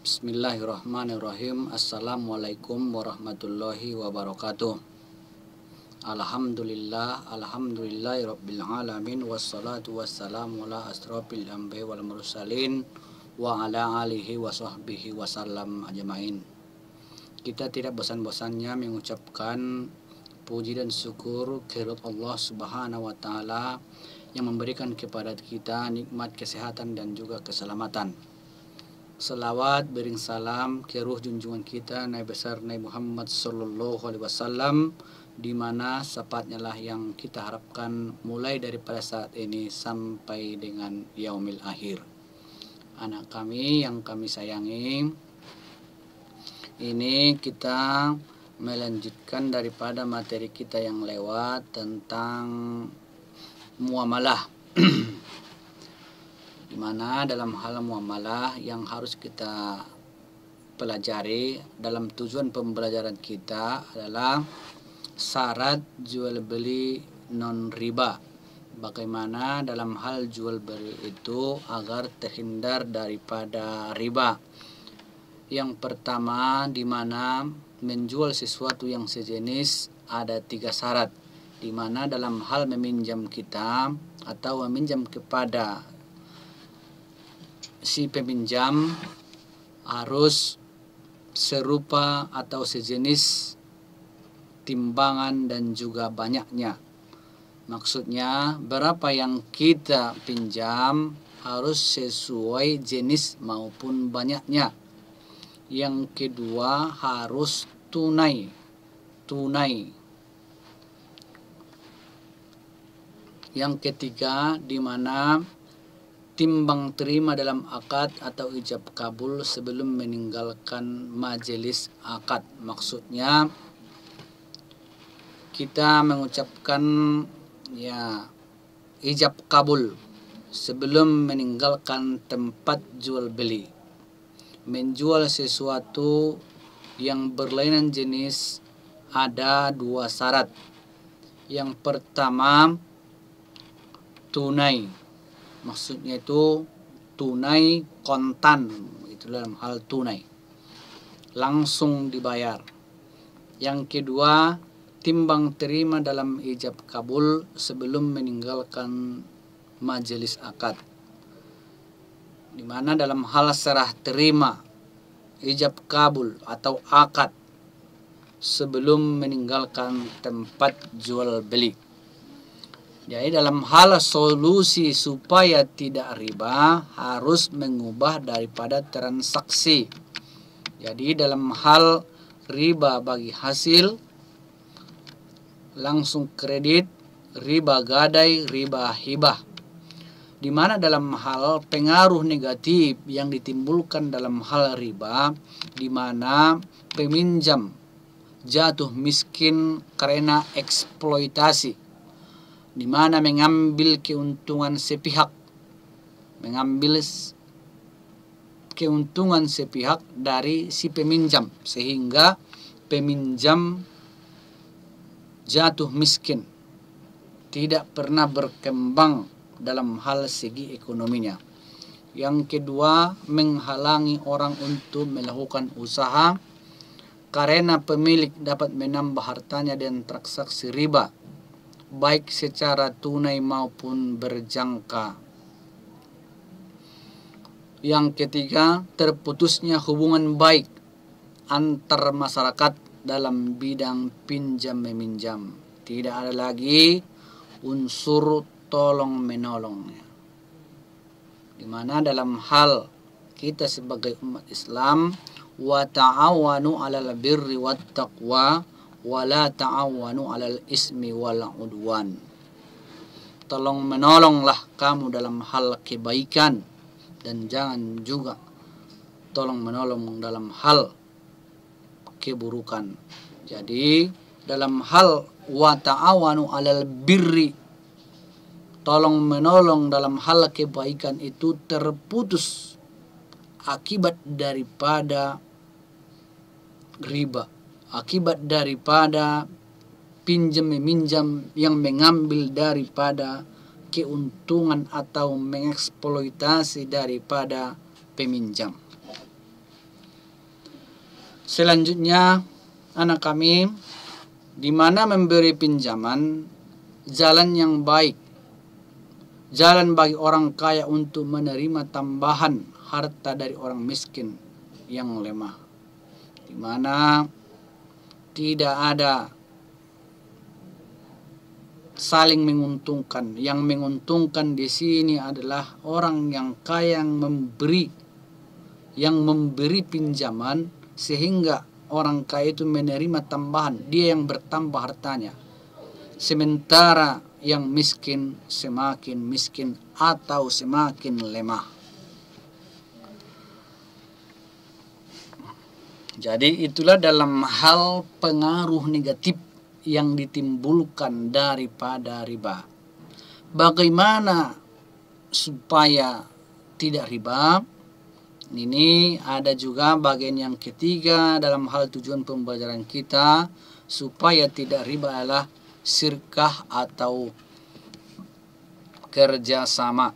Bismillahirrahmanirrahim. Assalamualaikum warahmatullahi wabarakatuh. Alhamdulillahirabbil alamin wassalatu wassalamu ala asrofil anbiya'i wal mursalin wa ala alihi wa sahbihi wasallam ajmain. Kita tidak bosan-bosannya mengucapkan puji dan syukur kehadirat Allah Subhanahu wa taala yang memberikan kepada kita nikmat kesehatan dan juga keselamatan. Salawat bering salam ke ruh junjungan kita Nabi besar Nabi Muhammad sallallahu alaihi wasallam, di mana sepatnya lah yang kita harapkan mulai daripada saat ini sampai dengan yaumil akhir. Anak kami yang kami sayangi, ini kita melanjutkan daripada materi kita yang lewat tentang muamalah. Di mana dalam hal muamalah yang harus kita pelajari dalam tujuan pembelajaran kita adalah syarat jual beli non riba. Bagaimana dalam hal jual beli itu agar terhindar daripada riba. Yang pertama, di mana menjual sesuatu yang sejenis ada 3 syarat. Di mana dalam hal meminjam kita atau meminjam kepada si peminjam harus serupa atau sejenis timbangan dan juga banyaknya. Maksudnya berapa yang kita pinjam harus sesuai jenis maupun banyaknya. Yang kedua harus tunai. Yang ketiga, di mana timbang terima dalam akad atau ijab kabul sebelum meninggalkan majelis akad. Maksudnya kita mengucapkan ijab kabul sebelum meninggalkan tempat jual beli. Menjual sesuatu yang berlainan jenis ada 2 syarat. Yang pertama, tunai. Maksudnya itu tunai kontan, itu dalam hal tunai, langsung dibayar. Yang kedua, timbang terima dalam ijab kabul sebelum meninggalkan majelis akad. Di mana dalam hal serah terima ijab kabul atau akad sebelum meninggalkan tempat jual beli. Jadi dalam hal solusi supaya tidak riba harus mengubah daripada transaksi. Jadi dalam hal riba bagi hasil, langsung kredit, riba gadai, riba hibah. Di mana dalam hal pengaruh negatif yang ditimbulkan dalam hal riba, di mana peminjam jatuh miskin karena eksploitasi, di mana mengambil keuntungan sepihak, dari si peminjam, sehingga peminjam jatuh miskin, tidak pernah berkembang dalam hal segi ekonominya. Yang kedua, menghalangi orang untuk melakukan usaha karena pemilik dapat menambah hartanya dengan transaksi riba, baik secara tunai maupun berjangka. Yang ketiga, terputusnya hubungan baik antar masyarakat dalam bidang pinjam meminjam. Tidak ada lagi unsur tolong menolong. Di mana dalam hal kita sebagai umat Islam, wa ta'awanu 'alal birri wat taqwa wala ta'awanu 'alal ismi wal 'udwan. Tolong menolonglah kamu dalam hal kebaikan dan jangan juga tolong menolong dalam hal keburukan. Jadi dalam hal wa ta'awanu 'alal birri, tolong menolong dalam hal kebaikan itu terputus akibat daripada riba, akibat daripada pinjam meminjam yang mengambil daripada keuntungan atau mengeksploitasi daripada peminjam. Selanjutnya anak kami, di mana memberi pinjaman jalan yang baik, jalan bagi orang kaya untuk menerima tambahan harta dari orang miskin yang lemah, di mana tidak ada saling menguntungkan. Yang menguntungkan di sini adalah orang yang kaya yang memberi pinjaman, sehingga orang kaya itu menerima tambahan, dia yang bertambah hartanya. Sementara yang miskin semakin miskin atau semakin lemah. Jadi itulah dalam hal pengaruh negatif yang ditimbulkan daripada riba. Bagaimana supaya tidak riba? Ini ada juga bagian yang ketiga dalam hal tujuan pembelajaran kita supaya tidak riba adalah syirkah atau kerjasama.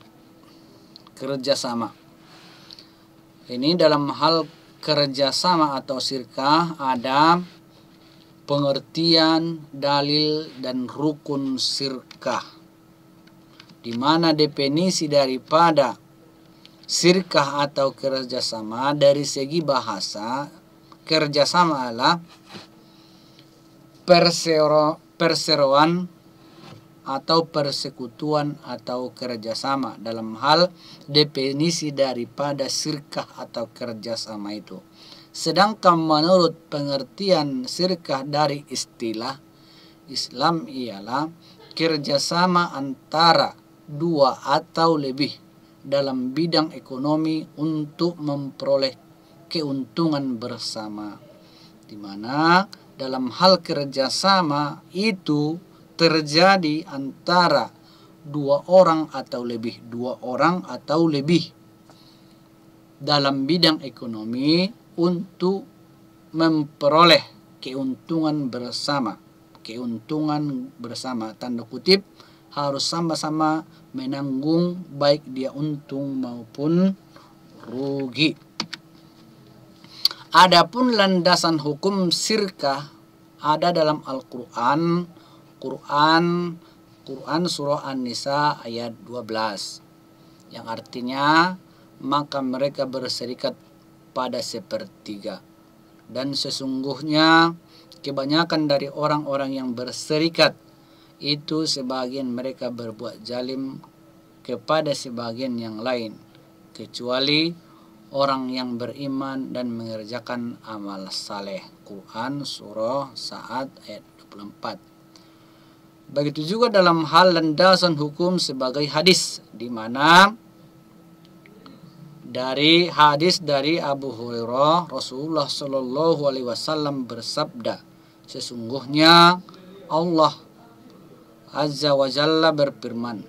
Ini dalam hal kerjasama atau syirkah ada pengertian, dalil, dan rukun syirkah, di mana definisi daripada syirkah atau kerjasama dari segi bahasa. Kerjasama adalah perseroan atau persekutuan atau kerjasama dalam hal definisi daripada syirkah atau kerjasama itu. Sedangkan menurut pengertian syirkah dari istilah Islam ialah kerjasama antara dua atau lebih dalam bidang ekonomi untuk memperoleh keuntungan bersama, di mana dalam hal kerjasama itu terjadi antara dua orang atau lebih dalam bidang ekonomi untuk memperoleh keuntungan bersama. Keuntungan bersama tanda kutip harus sama-sama menanggung, baik dia untung maupun rugi. Adapun landasan hukum syirkah ada dalam Al-Quran, Quran surah An-Nisa ayat 12, yang artinya maka mereka berserikat pada sepertiga, dan sesungguhnya kebanyakan dari orang-orang yang berserikat itu sebagian mereka berbuat zalim kepada sebagian yang lain, kecuali orang yang beriman dan mengerjakan amal saleh. Quran surah Sa'ad ayat 24. Begitu juga dalam hal landasan hukum sebagai hadis, di mana dari hadis dari Abu Hurairah, Rasulullah Shallallahu Alaihi Wasallam bersabda, sesungguhnya Allah Azza wa Jalla berfirman,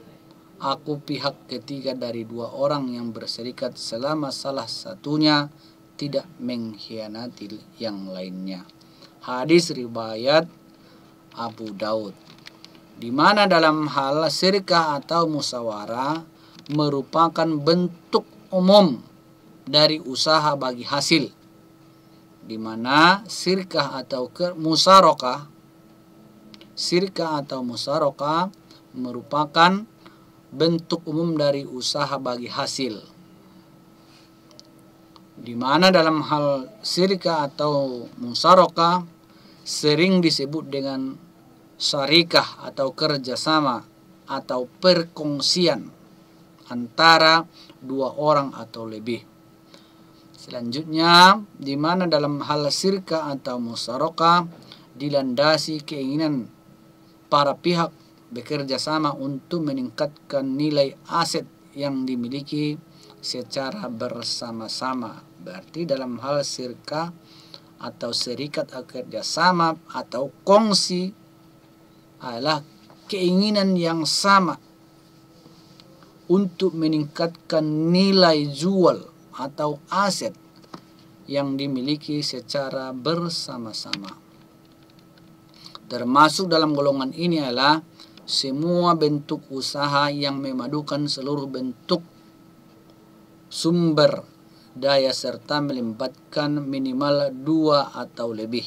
aku pihak ketiga dari dua orang yang berserikat selama salah satunya tidak mengkhianati yang lainnya. Hadis riwayat Abu Daud. Di mana dalam hal syirkah atau musyawarah merupakan bentuk umum dari usaha bagi hasil, di mana syirkah atau musyarakah merupakan bentuk umum dari usaha bagi hasil, di mana dalam hal syirkah atau musyarakah sering disebut dengan syarikah atau kerjasama atau perkongsian antara dua orang atau lebih. Selanjutnya, di mana dalam hal syirkah atau musyarakah dilandasi keinginan para pihak bekerja sama untuk meningkatkan nilai aset yang dimiliki secara bersama-sama. Berarti dalam hal syirkah atau serikat kerjasama atau kongsi adalah keinginan yang sama untuk meningkatkan nilai jual atau aset yang dimiliki secara bersama-sama. Termasuk dalam golongan ini adalah semua bentuk usaha yang memadukan seluruh bentuk sumber daya serta melibatkan minimal 2 atau lebih.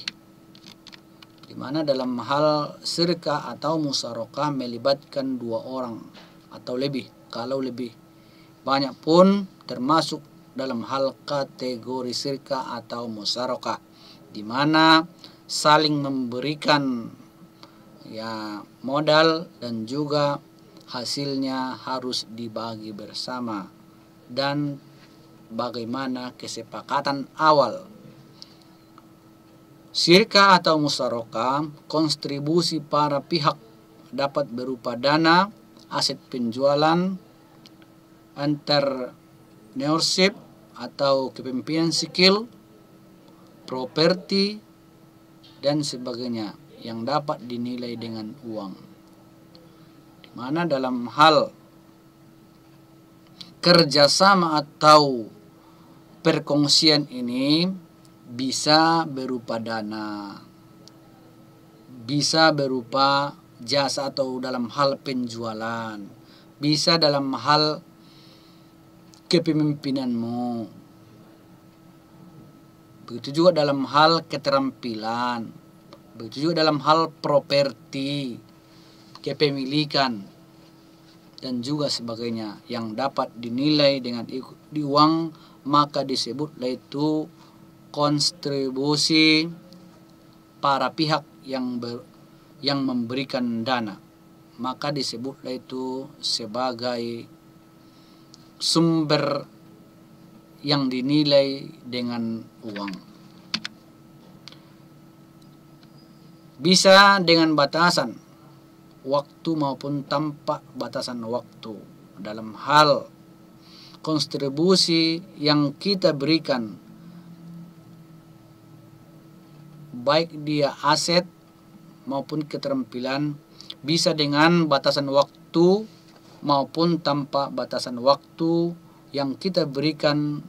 Di mana dalam hal syirkah atau musyarakah melibatkan 2 orang atau lebih. Kalau lebih banyak pun termasuk dalam hal kategori syirkah atau musyarakah, di mana saling memberikan modal dan juga hasilnya harus dibagi bersama, dan bagaimana kesepakatan awal. Syirkah atau musyarakah, kontribusi para pihak dapat berupa dana, aset penjualan, entrepreneurship atau kepemimpinan skill, properti, dan sebagainya yang dapat dinilai dengan uang. Di mana dalam hal kerjasama atau perkongsian ini bisa berupa dana, bisa berupa jasa atau dalam hal penjualan, bisa dalam hal kepemimpinanmu, begitu juga dalam hal keterampilan, begitu juga dalam hal properti, kepemilikan, dan juga sebagainya yang dapat dinilai dengan uang, maka disebutlah itu kontribusi para pihak yang memberikan dana, maka disebutlah itu sebagai sumber yang dinilai dengan uang. Bisa dengan batasan waktu maupun tanpa batasan waktu. Dalam hal kontribusi yang kita berikan, baik dia aset maupun keterampilan, bisa dengan batasan waktu maupun tanpa batasan waktu yang kita berikan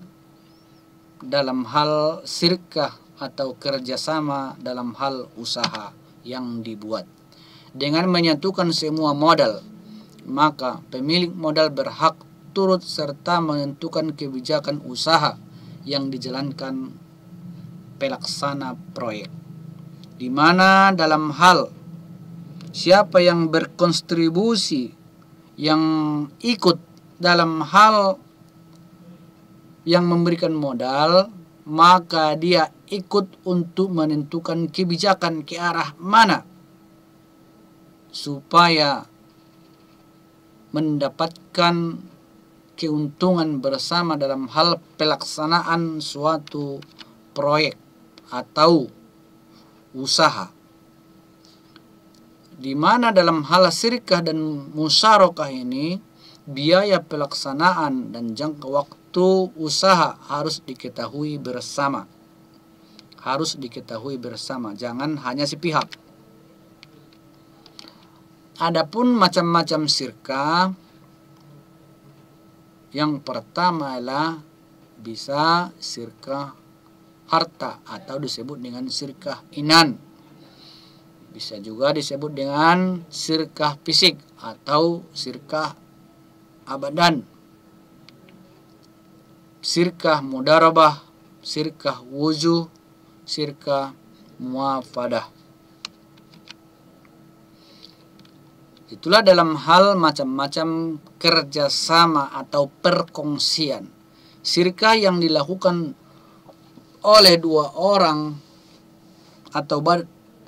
dalam hal syirkah atau kerjasama dalam hal usaha yang dibuat. Dengan menyatukan semua modal, maka pemilik modal berhak turut serta menentukan kebijakan usaha yang dijalankan pelaksana proyek. Di mana dalam hal siapa yang berkontribusi, yang ikut dalam hal yang memberikan modal, maka dia ikut untuk menentukan kebijakan ke arah mana supaya mendapatkan keuntungan bersama dalam hal pelaksanaan suatu proyek atau usaha. Di mana dalam hal syirkah dan musyarakah ini, biaya pelaksanaan dan jangka waktu usaha harus diketahui bersama. Harus diketahui bersama, jangan hanya sepihak. Adapun macam-macam syirkah, yang pertama adalah bisa syirkah harta atau disebut dengan syirkah inan. Bisa juga disebut dengan syirkah fisik atau syirkah abadan, syirkah mudarabah, syirkah wujuh, syirkah muafadah. Itulah dalam hal macam-macam kerjasama atau perkongsian. Syirkah yang dilakukan oleh 2 orang atau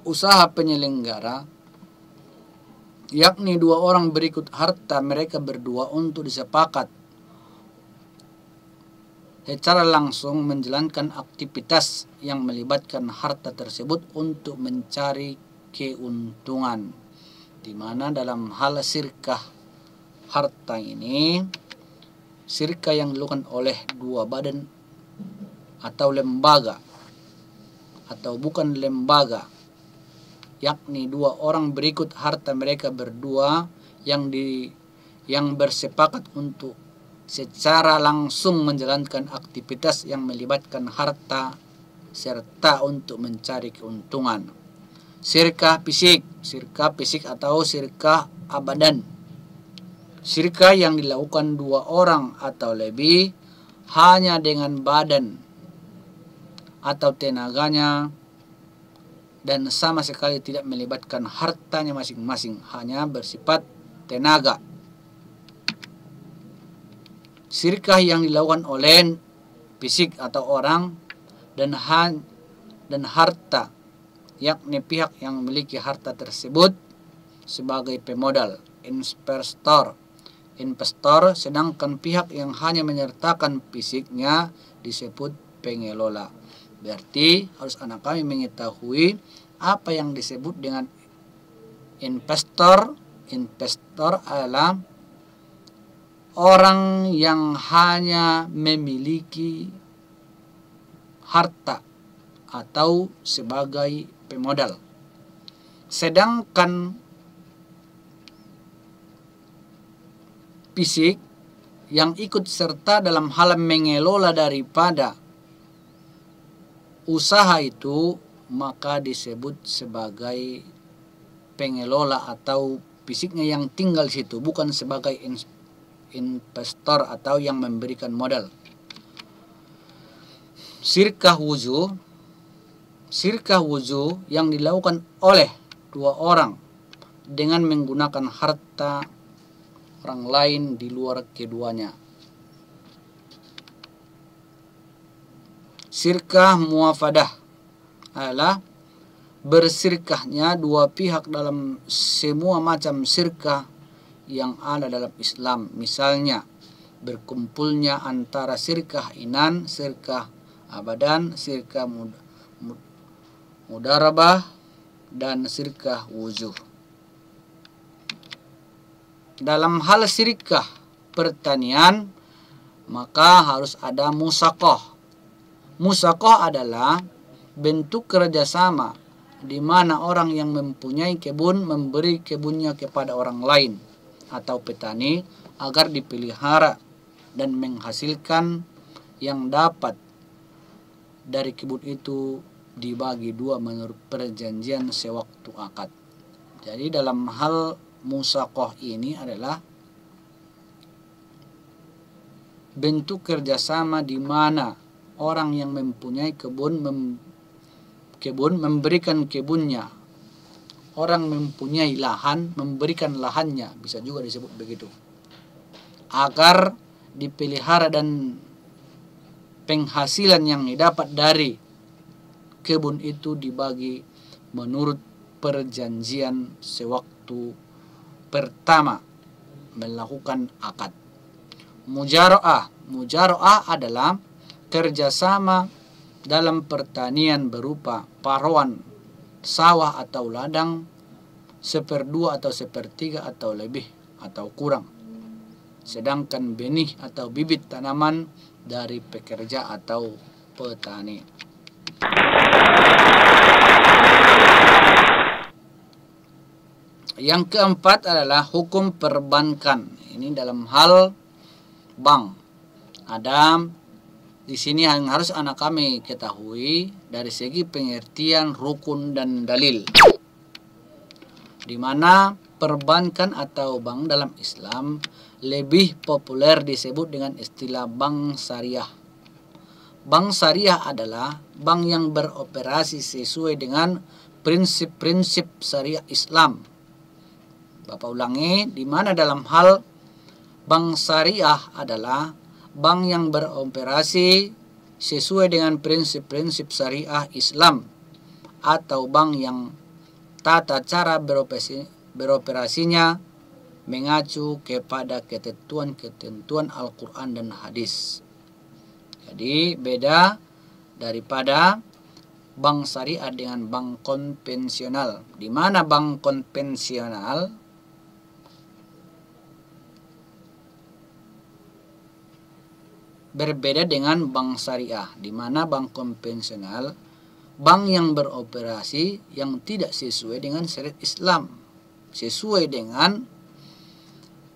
usaha penyelenggara, yakni 2 orang berikut harta mereka berdua untuk disepakat secara langsung menjalankan aktivitas yang melibatkan harta tersebut untuk mencari keuntungan. Di mana dalam hal syirkah harta ini, syirkah yang dilakukan oleh 2 badan atau lembaga atau bukan lembaga, yakni 2 orang berikut harta mereka berdua yang bersepakat untuk secara langsung menjalankan aktivitas yang melibatkan harta serta untuk mencari keuntungan. Syirkah fisik atau syirkah abadan. Syirkah yang dilakukan 2 orang atau lebih hanya dengan badan atau tenaganya dan sama sekali tidak melibatkan hartanya masing-masing, hanya bersifat tenaga. Syirkah yang dilakukan oleh fisik atau orang dan harta, yakni pihak yang memiliki harta tersebut sebagai pemodal, investor, sedangkan pihak yang hanya menyertakan fisiknya disebut pengelola. Berarti harus anak kami mengetahui apa yang disebut dengan investor. Investor adalah orang yang hanya memiliki harta atau sebagai pemodal. Sedangkan fisik yang ikut serta dalam hal mengelola daripada usaha itu, maka disebut sebagai pengelola atau fisiknya yang tinggal di situ, bukan sebagai investor atau yang memberikan modal. Syirkah wujud yang dilakukan oleh dua orang dengan menggunakan harta orang lain di luar keduanya. Syirkah muafadah adalah bersirkahnya dua pihak dalam semua macam syirkah yang ada dalam Islam. Misalnya berkumpulnya antara syirkah inan, syirkah abadan, syirkah mudarabah, dan syirkah wujuh. Dalam hal syirkah pertanian, maka harus ada musaqah. Musaqah adalah bentuk kerjasama di mana orang yang mempunyai kebun memberi kebunnya kepada orang lain atau petani agar dipelihara dan menghasilkan yang dapat dari kebun itu dibagi dua menurut perjanjian sewaktu akad. Jadi dalam hal musaqah ini adalah bentuk kerjasama di mana orang yang mempunyai kebun memberikan kebunnya, orang mempunyai lahan memberikan lahannya, bisa juga disebut begitu, agar dipelihara dan penghasilan yang didapat dari kebun itu dibagi menurut perjanjian sewaktu pertama melakukan akad. Mujara'ah adalah kerjasama dalam pertanian berupa paruan sawah atau ladang seperdua atau sepertiga atau lebih atau kurang. Sedangkan benih atau bibit tanaman dari pekerja atau petani. Yang keempat adalah hukum perbankan. Ini dalam hal bank. Ada di sini yang harus anak kami ketahui dari segi pengertian rukun dan dalil. Di mana perbankan atau bank dalam Islam lebih populer disebut dengan istilah bank syariah. Bank syariah adalah bank yang beroperasi sesuai dengan prinsip-prinsip syariah Islam. Bapak ulangi, di mana dalam hal bank syariah adalah bank yang beroperasi sesuai dengan prinsip-prinsip syariah Islam, atau bank yang tata cara beroperasinya mengacu kepada ketentuan Al-Quran dan hadis. Jadi beda daripada bank syariah dengan bank konvensional, di mana bank konvensional berbeda dengan bank syariah, di mana bank konvensional bank yang beroperasi yang tidak sesuai dengan syariat Islam, sesuai dengan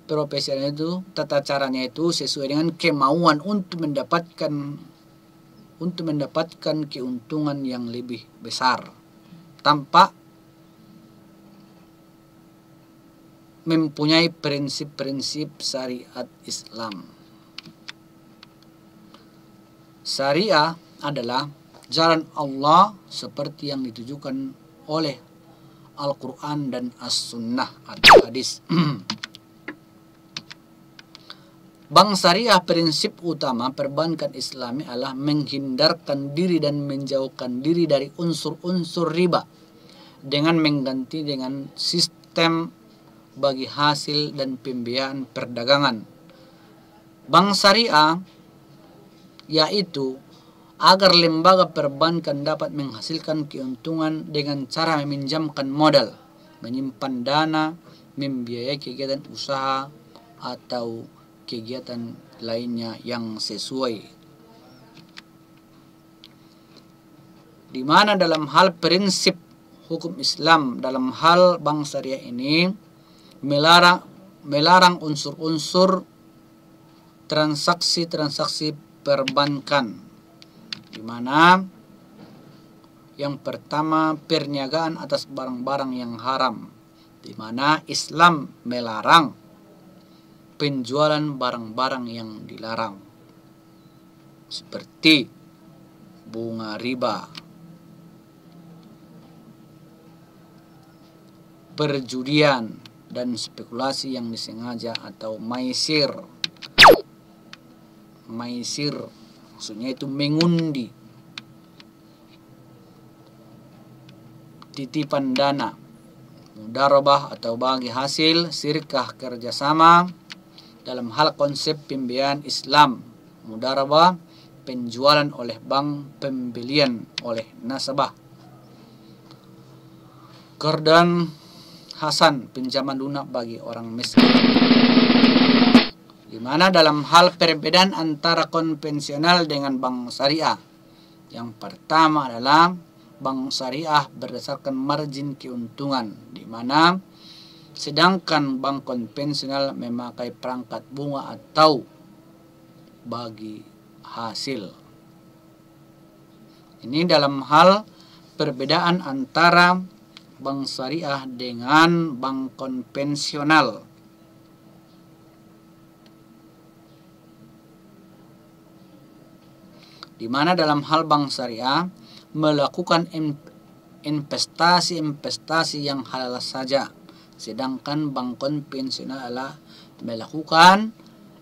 profesinya itu, tata caranya itu sesuai dengan kemauan untuk mendapatkan keuntungan yang lebih besar tanpa mempunyai prinsip-prinsip syariat Islam. Syariah adalah jalan Allah seperti yang ditujukan oleh Al-Quran dan As-Sunnah atau hadis. Bank syariah, prinsip utama perbankan Islami adalah menghindarkan diri dan menjauhkan diri dari unsur-unsur riba dengan mengganti dengan sistem bagi hasil dan pembiayaan perdagangan. Bank syariah yaitu agar lembaga perbankan dapat menghasilkan keuntungan dengan cara meminjamkan modal, menyimpan dana, membiayai kegiatan usaha atau kegiatan lainnya yang sesuai. Di mana dalam hal prinsip hukum Islam dalam hal bank syariah ini melarang unsur-unsur transaksi perbankan, di mana yang pertama perniagaan atas barang-barang yang haram, di mana Islam melarang penjualan barang-barang yang dilarang seperti bunga riba, perjudian dan spekulasi yang disengaja atau maisir. Maisir maksudnya itu mengundi, titipan dana, mudharabah atau bagi hasil, sirkah kerjasama dalam hal konsep pembiayaan Islam, mudharabah penjualan oleh bank, pembelian oleh nasabah, qardan hasan pinjaman lunak bagi orang miskin. Di mana dalam hal perbedaan antara konvensional dengan bank syariah, yang pertama adalah bank syariah berdasarkan margin keuntungan, di mana sedangkan bank konvensional memakai perangkat bunga atau bagi hasil. Ini dalam hal perbedaan antara bank syariah dengan bank konvensional. Di mana dalam hal bank syariah melakukan investasi yang halal saja, sedangkan bank konvensional adalah melakukan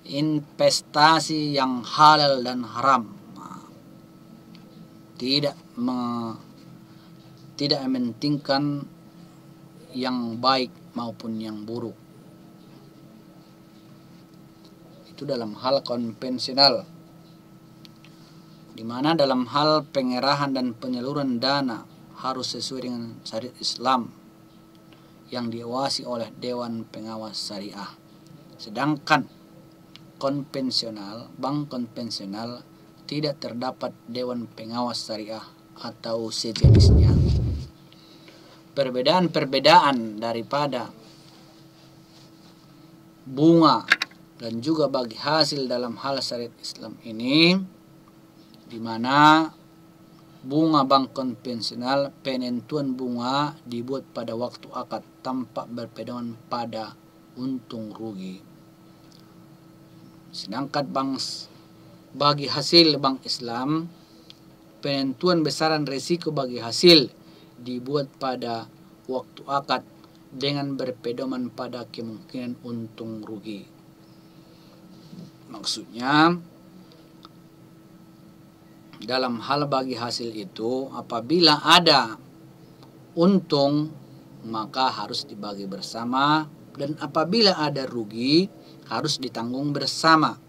investasi yang halal dan haram. Tidak mementingkan yang baik maupun yang buruk. Itu dalam hal konvensional. Di mana dalam hal pengerahan dan penyaluran dana harus sesuai dengan syariat Islam yang diawasi oleh Dewan Pengawas Syariah. Sedangkan konvensional, bank konvensional tidak terdapat Dewan Pengawas Syariah atau sejenisnya. Perbedaan-perbedaan daripada bunga dan juga bagi hasil dalam hal syariat Islam ini, di mana bunga bank konvensional penentuan bunga dibuat pada waktu akad tanpa berpedoman pada untung rugi. Sedangkan bagi hasil bank Islam, penentuan besaran risiko bagi hasil dibuat pada waktu akad dengan berpedoman pada kemungkinan untung rugi. Maksudnya dalam hal bagi hasil itu, apabila ada untung maka harus dibagi bersama, dan apabila ada rugi harus ditanggung bersama.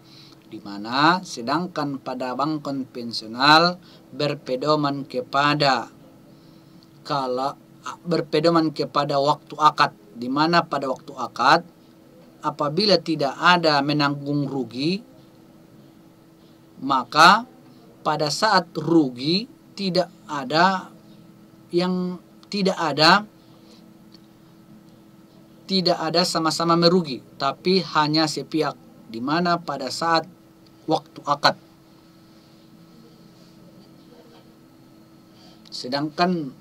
Di mana sedangkan pada bank konvensional berpedoman kepada waktu akad, di mana pada waktu akad apabila tidak ada menanggung rugi, maka pada saat rugi tidak ada sama-sama merugi, tapi hanya sepihak, di mana pada saat waktu akad. Sedangkan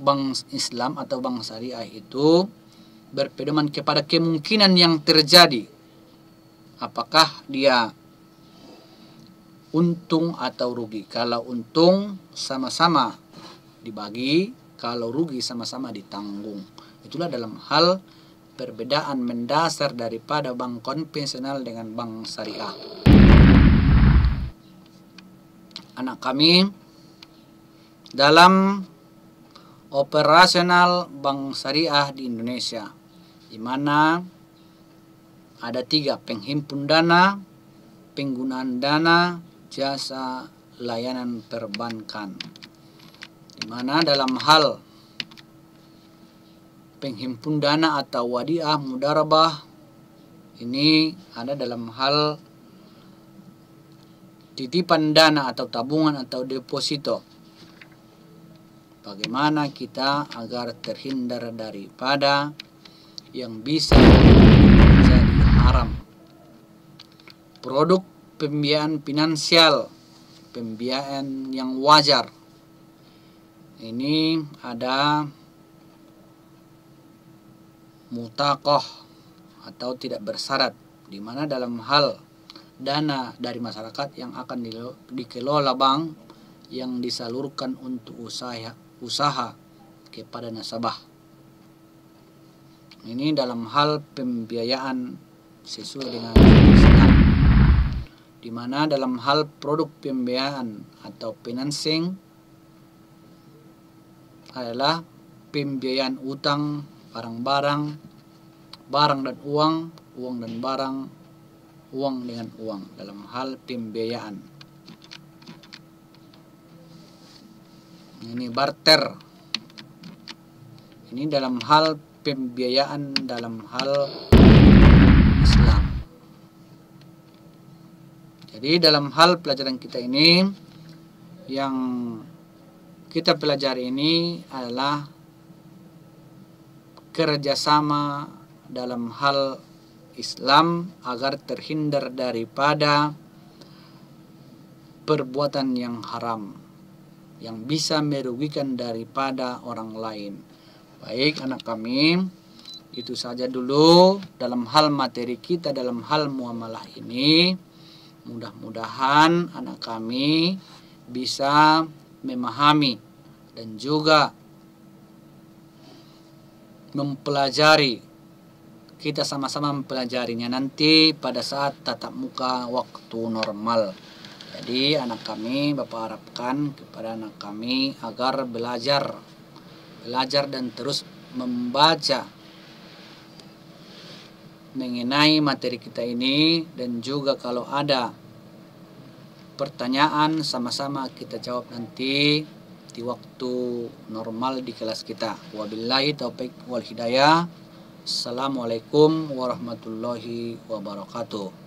bank Islam atau bank syariah itu berpedoman kepada kemungkinan yang terjadi. Apakah dia untung atau rugi. Kalau untung sama-sama dibagi, kalau rugi sama-sama ditanggung. Itulah dalam hal perbedaan mendasar daripada bank konvensional dengan bank syariah. Anak kami, dalam operasional bank syariah di Indonesia, di mana ada 3: penghimpun dana, penggunaan dana, jasa layanan perbankan. Di mana dalam hal penghimpun dana atau wadiah mudharabah ini ada dalam hal titipan dana atau tabungan atau deposito. Bagaimana kita agar terhindar daripada yang bisa jadi haram. Produk pembiayaan finansial, pembiayaan yang wajar. Ini ada mutaqah atau tidak bersyarat, di mana dalam hal dana dari masyarakat yang akan dikelola bank yang disalurkan untuk usaha kepada nasabah. Ini dalam hal pembiayaan sesuai dengan Islam, di mana dalam hal produk pembiayaan atau financing adalah pembiayaan utang, barang-barang, barang dan uang, uang dan barang, uang dengan uang dalam hal pembiayaan. Ini barter. Ini dalam hal pembiayaan dalam hal Islam. Jadi dalam hal pelajaran kita ini, yang kita pelajari ini adalah kerjasama dalam hal Islam agar terhindar daripada perbuatan yang haram yang bisa merugikan daripada orang lain. Baik anak kami, itu saja dulu dalam hal materi kita dalam hal muamalah ini. Mudah-mudahan anak kami bisa memahami dan juga mempelajari. Kita sama-sama mempelajarinya nanti pada saat tatap muka waktu normal. Jadi anak kami, Bapak harapkan kepada anak kami agar belajar dan terus membaca mengenai materi kita ini, dan juga kalau ada pertanyaan sama-sama kita jawab nanti di waktu normal di kelas kita. Wabillahi taufiq wal hidayah. Assalamualaikum warahmatullahi wabarakatuh.